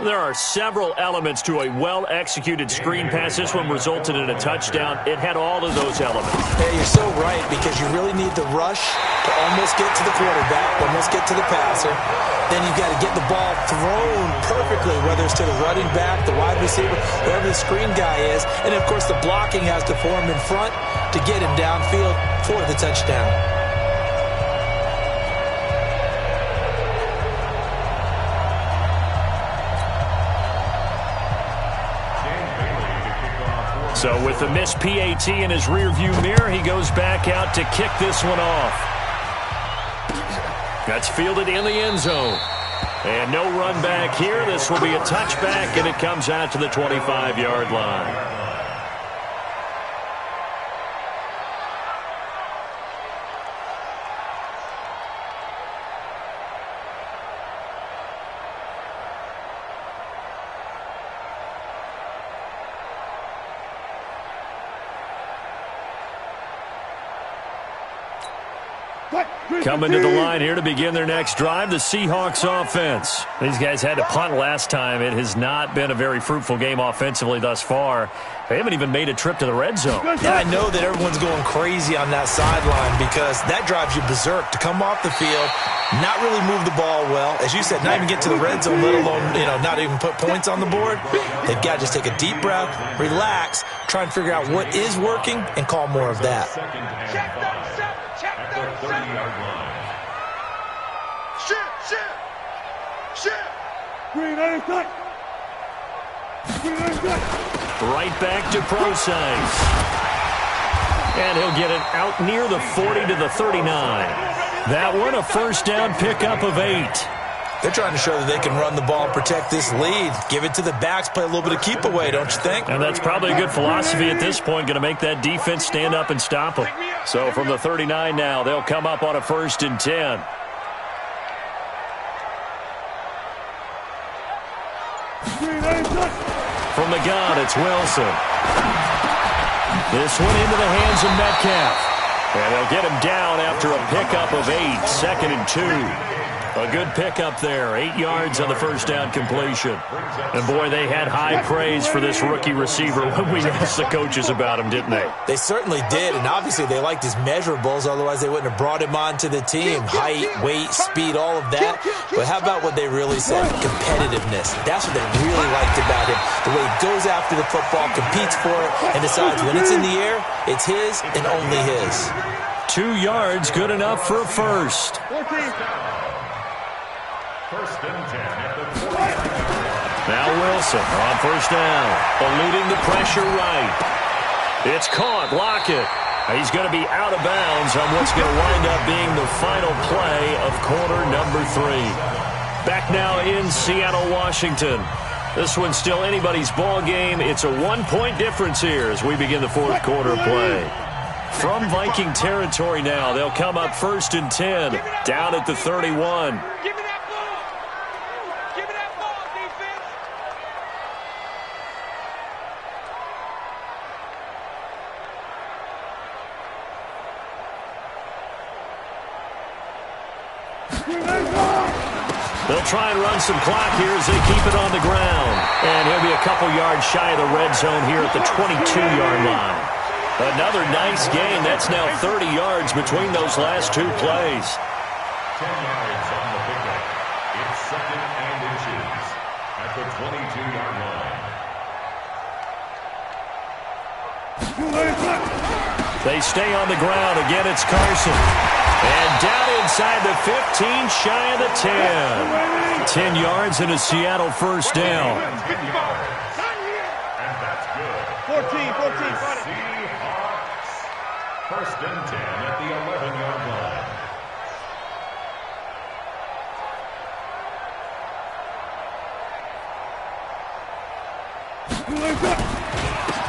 There are several elements to a well-executed screen pass. This one resulted in a touchdown. It had all of those elements. Yeah, you're so right, because you really need the rush to almost get to the quarterback, almost get to the passer. Then you've got to get the ball thrown perfectly, whether it's to the running back, the wide receiver, wherever the screen guy is. And, of course, the blocking has to form in front to get him downfield for the touchdown. So with the missed PAT in his rearview mirror, he goes back out to kick this one off. That's fielded in the end zone. And no run back here. This will be a touchback, and it comes out to the 25-yard line. Coming to the line here to begin their next drive, the Seahawks offense. These guys had to punt last time. It has not been a very fruitful game offensively thus far. They haven't even made a trip to the red zone. Yeah, I know that everyone's going crazy on that sideline because that drives you berserk to come off the field, not really move the ball well. As you said, not even get to the red zone, let alone, not even put points on the board. They've got to just take a deep breath, relax, try and figure out what is working, and call more of that. At the 30-yard line. Green, I ain't got. Right back to Procise. And he'll get it out near the 40 to the 39. That one, a first down pickup of 8. They're trying to show that they can run the ball and protect this lead. Give it to the backs, play a little bit of keep away, don't you think? And that's probably a good philosophy at this point, going to make that defense stand up and stop them. So from the 39 now, they'll come up on a 1st and 10. From the gun, it's Wilson. This one into the hands of Metcalf. And they'll get him down after a pickup of 8, 2nd and 2. A good pickup there, 8 yards on the first down completion. And, boy, they had high praise for this rookie receiver when we asked the coaches about him, didn't they? They certainly did, and obviously they liked his measurables, otherwise they wouldn't have brought him onto the team. Height, weight, speed, all of that. But how about what they really said? Competitiveness. That's what they really liked about him. The way he goes after the football, competes for it, and decides when it's in the air, it's his and only his. 2 yards, good enough for a first. 14. First and 10 at the 40. Now Wilson on first down, eluding the pressure right. It's caught, Lockett. He's going to be out of bounds on what's going to wind up being the final play of quarter number 3. Back now in Seattle, Washington. This one's still anybody's ball game. It's a 1-point difference here as we begin the fourth quarter play. From Viking territory now, they'll come up first and 10, down at the 31. Give me that ball. Give me that ball, defense. They'll try and run some clock here as they keep it on the ground. And he'll be a couple yards shy of the red zone here at the 22-yard line. Another nice gain. That's now 30 yards between those last 2 plays. 10 yards on the pickup. It's 2nd and inches at the 22-yard line. They stay on the ground. Again, it's Carson. And down inside the 15, shy of the 10. 10 yards and a Seattle first down. 10 yards. And that's good. 14. Seahawks. First and 10 at the 11-yard line.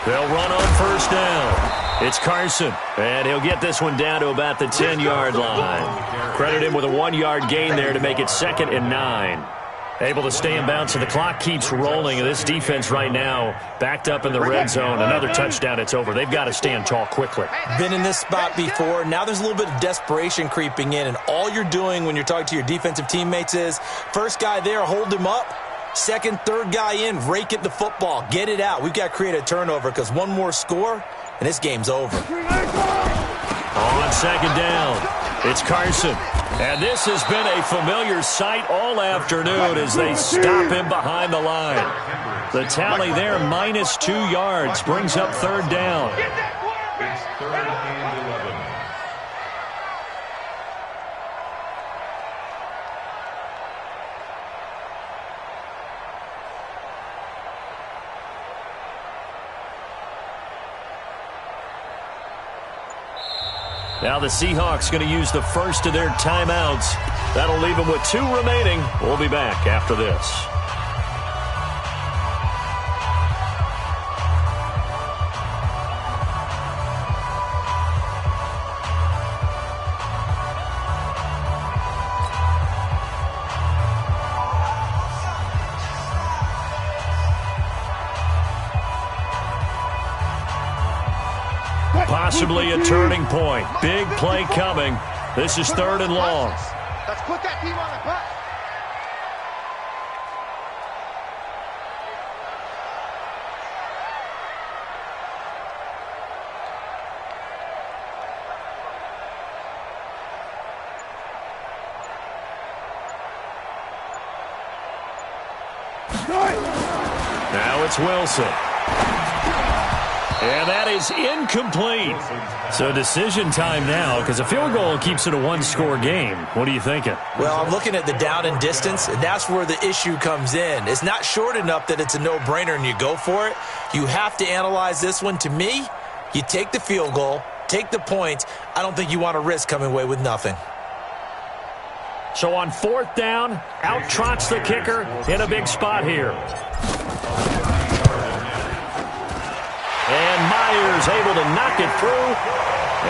They'll run on first down. It's Carson, and he'll get this one down to about the 10-yard line. Credit him with a 1-yard gain there to make it 2nd and 9. Able to stay in bounds, so the clock keeps rolling. And this defense right now backed up in the red zone. Another touchdown, it's over. They've got to stand tall quickly. Been in this spot before. Now there's a little bit of desperation creeping in, and all you're doing when you're talking to your defensive teammates is, first guy there, hold him up. Second, third guy in, rake at the football. Get it out. We've got to create a turnover because one more score, and this game's over. On second down, it's Carson. And this has been a familiar sight all afternoon as they stop him behind the line. The tally there, minus 2 yards, brings up third down. It's 3rd and 11. Now the Seahawks going to use the first of their timeouts. That'll leave them with 2 remaining. We'll be back after this. Possibly a turning point. Big play coming. This is 3rd and long. Let's put that team on the bus. Now it's Wilson. And that is incomplete. So decision time now because a field goal keeps it a 1-score game. What are you thinking? Well, I'm looking at the down and distance, and that's where the issue comes in. It's not short enough that it's a no-brainer and you go for it. You have to analyze this one. To me, you take the field goal, take the points. I don't think you want to risk coming away with nothing. So on 4th down, out trots the kicker in a big spot here. And Myers able to knock it through.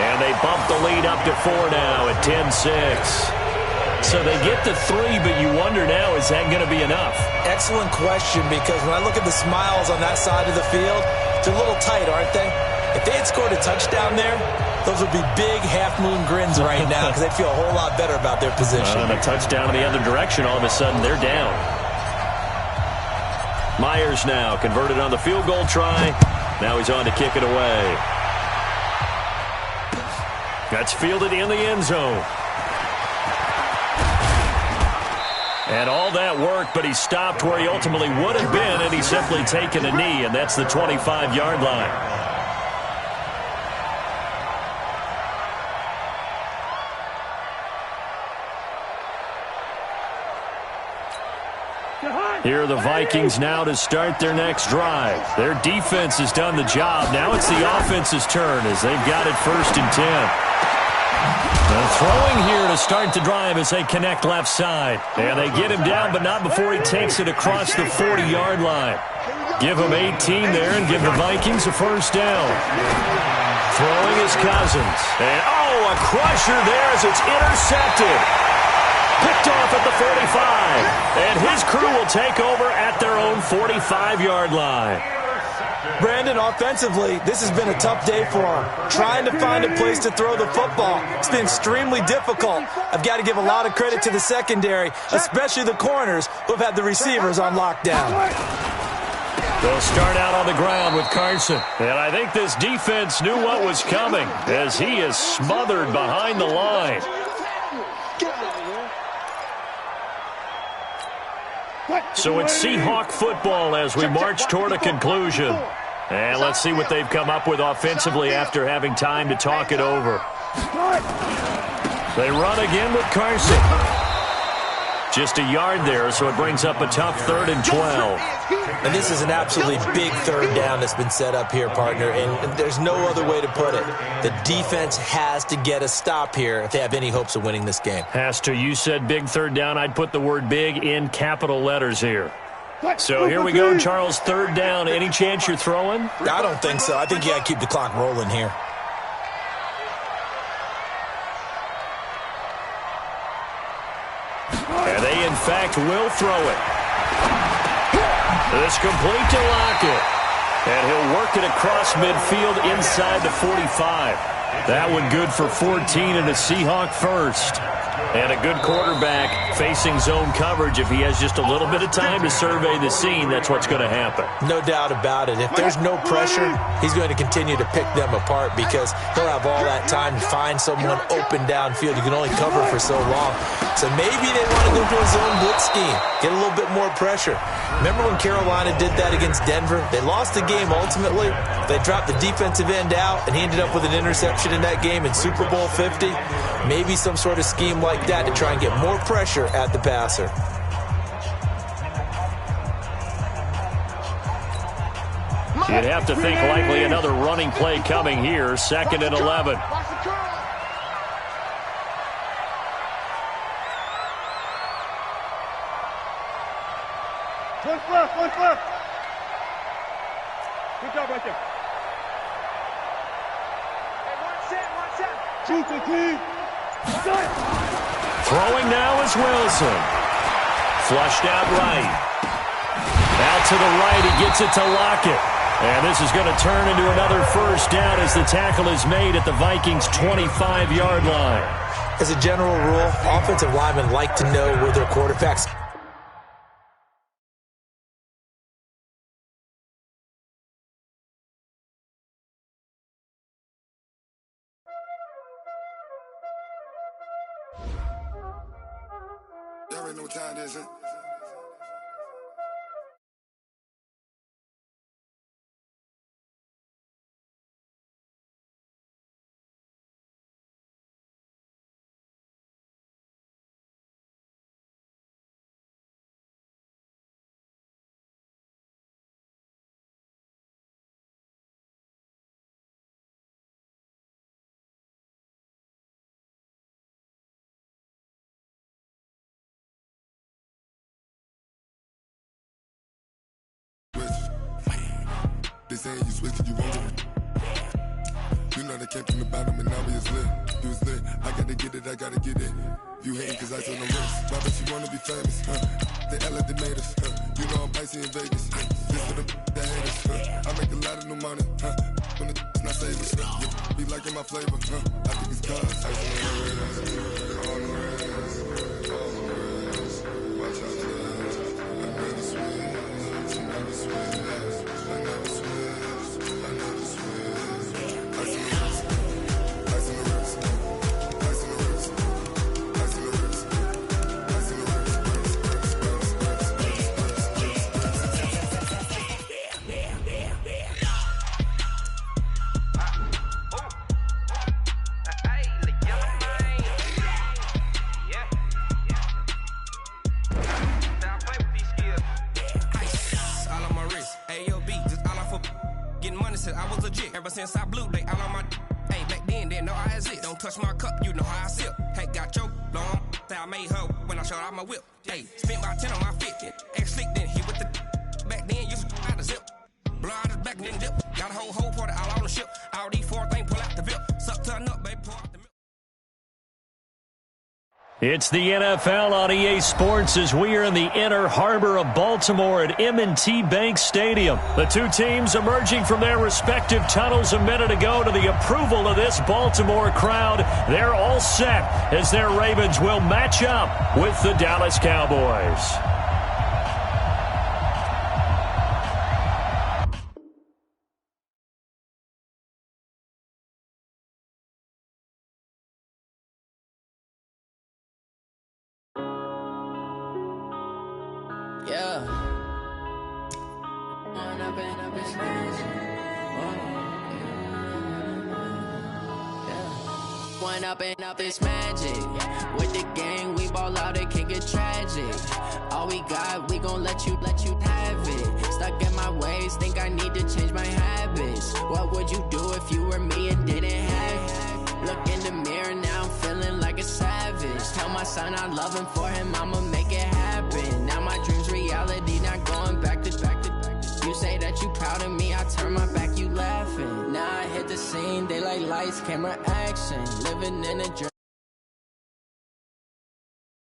And they bump the lead up to 4 now at 10-6. So they get to 3, but you wonder now, is that going to be enough? Excellent question, because when I look at the smiles on that side of the field, they're a little tight, aren't they? If they had scored a touchdown there, those would be big half-moon grins right now because they'd feel a whole lot better about their position. And a touchdown in the other direction, all of a sudden they're down. Myers now converted on the field goal try. Now he's on to kick it away. That's fielded in the end zone. And all that work, but he stopped where he ultimately would have been, and he's simply taken a knee, and that's the 25-yard line. Here are the Vikings now to start their next drive. Their defense has done the job. Now it's the offense's turn as they've got it 1st and 10. And throwing here to start the drive as they connect left side. And they get him down, but not before he takes it across the 40-yard line. Give him 18 there and give the Vikings a 1st down. Throwing is Cousins. And, oh, a crusher there as it's intercepted. Picked off at the 45. And his crew will take over at their own 45-yard line. Brandon, offensively, this has been a tough day for him. Trying to find a place to throw the football. It's been extremely difficult. I've got to give a lot of credit to the secondary, especially the corners who have had the receivers on lockdown. They'll start out on the ground with Carson. And I think this defense knew what was coming as he is smothered behind the line. So it's Seahawk football as we march toward a conclusion. And let's see what they've come up with offensively after having time to talk it over. They run again with Carson. Just a yard there, so it brings up a tough 3rd and 12. And this is an absolutely big 3rd down that's been set up here, partner, and there's no other way to put it. The defense has to get a stop here if they have any hopes of winning this game. Has to. You said big 3rd down. I'd put the word big in capital letters here. So here we go, Charles, 3rd down. Any chance you're throwing? I don't think so. I think you got to keep the clock rolling here. And they, in fact, will throw it. It's complete to Lockett. And he'll work it across midfield inside the 45. That one good for 14 and a Seahawk 1st. And a good quarterback facing zone coverage. If he has just a little bit of time to survey the scene, that's what's going to happen. No doubt about it. If there's no pressure, he's going to continue to pick them apart because he'll have all that time to find someone open downfield. You can only cover for so long. So maybe they want to go to a zone blitz scheme, get a little bit more pressure. Remember when Carolina did that against Denver? They lost the game ultimately. They dropped the defensive end out, and he ended up with an interception in that game in Super Bowl 50. Maybe some sort of scheme like that to try and get more pressure at the passer. You'd have to think likely another running play coming here. 2nd and 11. One left. Good job right there. Hey, one set. Throwing now is Wilson. Flushed out right. Out to the right, he gets it to Lockett. And this is going to turn into another 1st down as the tackle is made at the Vikings' 25-yard line. As a general rule, offensive linemen like to know where their quarterbacks Y'all already know what time it is, huh? They saying you switch, you won't get it. You know they came from the bottom and now we is lit. You was lit, I gotta get it, I gotta get it. You hating cause I still no wrist. Why bet you wanna be famous, huh? They act like they made us, huh? You know I'm icy in Vegas, huh? This for the that hate us, huh? I make a lot of new money, huh? when it's not savors. Be liking my flavor, I think it's cause. Ice on the wrist, on the wrist, on the wrist. Watch out, I never switch, never switch, I never switch, I never switch. Ice on the wrist, ice on the wrist, ice on the wrist, ice on the wrist, ice on the I was legit ever since I blew. They all on my hey, back then didn't know I exist. Don't touch my cup, you know how I sip. Hey, got your long say I made her when I showed out my whip. Hey, spent about 10 on my fit. Ex-slick then hit with the back then used to out the zip. Blow out his back then dip. Got a whole party all on the ship. All these four things pull out the VIP. Suck to a nut, baby, pour out the milk. It's the NFL on EA Sports as we are in the inner harbor of Baltimore at M&T Bank Stadium. The two teams emerging from their respective tunnels a minute ago to the approval of this Baltimore crowd. They're all set as their Ravens will match up with the Dallas Cowboys. Yeah. One up and up is magic. With the gang, we ball out, it can get tragic. All we got, we gon' let you have it. Stuck in my ways, think I need to change my habits. What would you do if you were me and didn't have it? Look in the mirror, now I'm feeling like a savage. Tell my son I love him, for him I'ma make it happen. Now my dream's reality, not going back to. You say that you proud of me, I turn my back, you laughing. Now I hit the scene, they like lights, camera, action. Living in a dream.